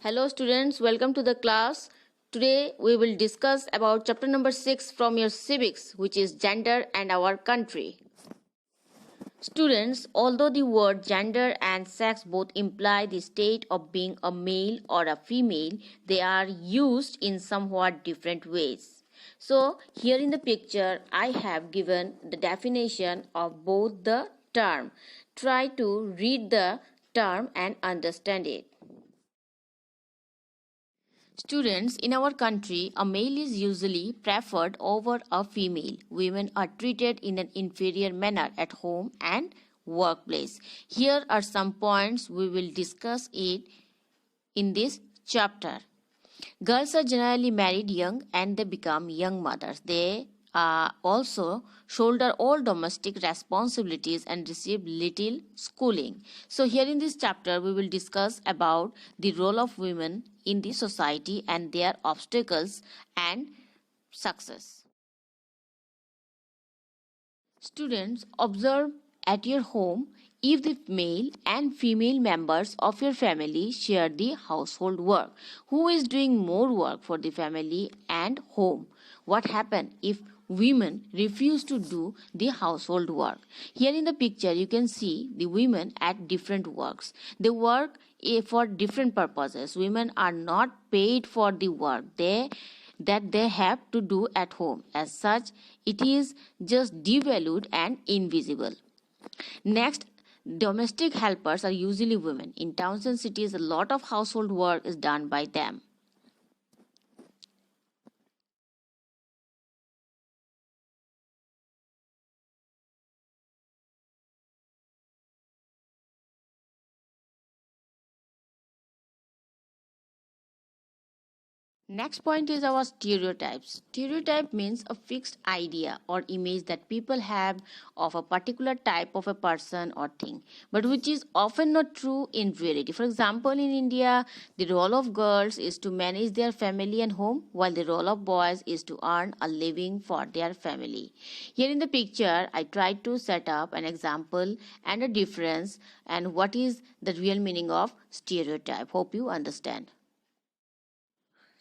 Hello students, welcome to the class. Today we will discuss about chapter number 6 from your civics, which is gender and our country. Students, although the word gender and sex both imply the state of being a male or a female, they are used in somewhat different ways. So, here in the picture, I have given the definition of both the term. Try to read the term and understand it. Students, in our country, a male is usually preferred over a female. Women are treated in an inferior manner at home and workplace. Here are some points we will discuss it in this chapter. Girls are generally married young and they become young mothers. They also shoulder all domestic responsibilities and receive little schooling. So here in this chapter we will discuss about the role of women in the society and their obstacles and success. Students, observe at your home if the male and female members of your family share the household work. Who is doing more work for the family and home? What happens if women refuse to do the household work? Here in the picture you can see the women at different works. They work for different purposes. Women are not paid for the work that they have to do at home. As such, it is just devalued and invisible. Next, domestic helpers are usually women. In towns and cities, a lot of household work is done by them. Next point is our stereotypes. Stereotype means a fixed idea or image that people have of a particular type of a person or thing, but which is often not true in reality. For example, in India, the role of girls is to manage their family and home, while the role of boys is to earn a living for their family. Here in the picture, I tried to set up an example and a difference and what is the real meaning of stereotype. Hope you understand.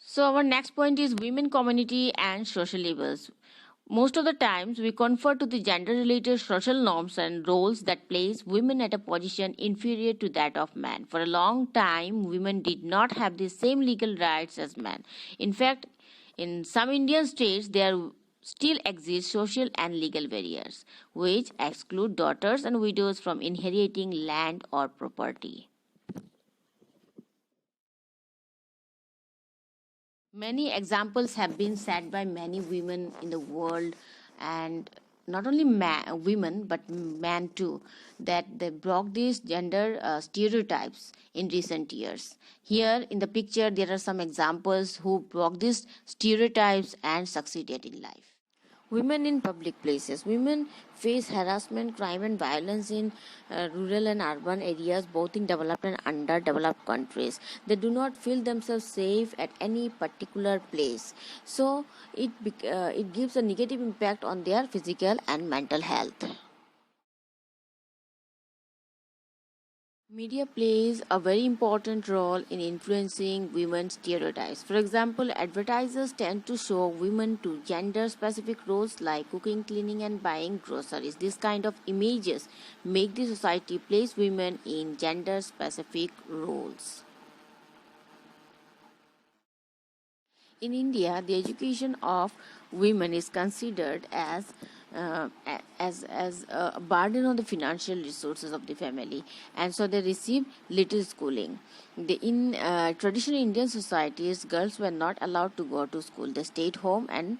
So our next point is women community and social labels. Most of the times we confer to the gender related social norms and roles that place women at a position inferior to that of men. For a long time, women did not have the same legal rights as men. In fact, in some Indian states, there still exist social and legal barriers, which exclude daughters and widows from inheriting land or property. Many examples have been set by many women in the world, and not only women but men too, that they broke these gender stereotypes in recent years. Here in the picture, there are some examples who broke these stereotypes and succeeded in life. Women in public places. Women face harassment, crime, and violence in rural and urban areas, both in developed and underdeveloped countries. They do not feel themselves safe at any particular place. So, it gives a negative impact on their physical and mental health. Media plays a very important role in influencing women's stereotypes. For example, advertisers tend to show women to gender specific roles like cooking, cleaning, and buying groceries. This kind of images make the society place women in gender specific roles. In India, the education of women is considered as a burden on the financial resources of the family, and so they receive little schooling. In traditional Indian societies, girls were not allowed to go to school. They stayed home and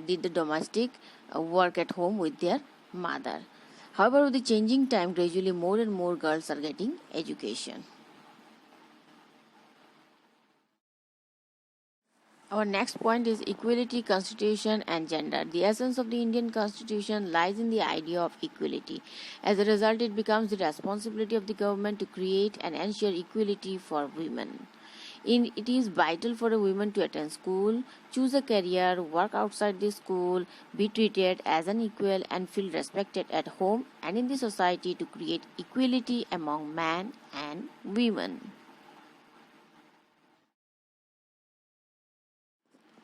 did the domestic work at home with their mother. However, with the changing time, gradually more and more girls are getting education. Our next point is equality, constitution, and gender. The essence of the Indian constitution lies in the idea of equality. As a result, it becomes the responsibility of the government to create and ensure equality for women. It is vital for a woman to attend school, choose a career, work outside the school, be treated as an equal, and feel respected at home and in the society to create equality among men and women.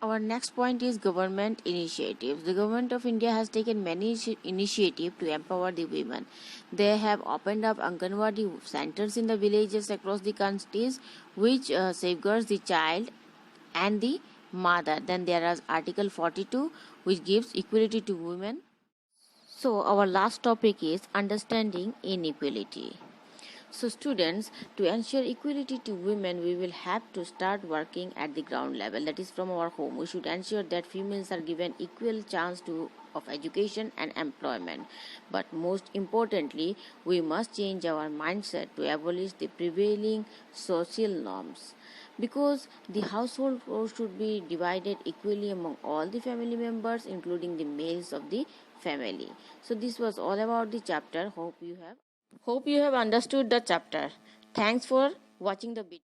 Our next point is government initiatives. The government of India has taken many initiatives to empower the women. They have opened up Anganwadi centers in the villages across the countries, which safeguards the child and the mother. Then there is Article 42, which gives equality to women. So, our last topic is understanding inequality. So, students, to ensure equality to women, we will have to start working at the ground level, that is, from our home. We should ensure that females are given equal chance of education and employment. But most importantly, we must change our mindset to abolish the prevailing social norms, because the household chores should be divided equally among all the family members, including the males of the family. So this was all about the chapter. Hope you have understood the chapter. Thanks for watching the video.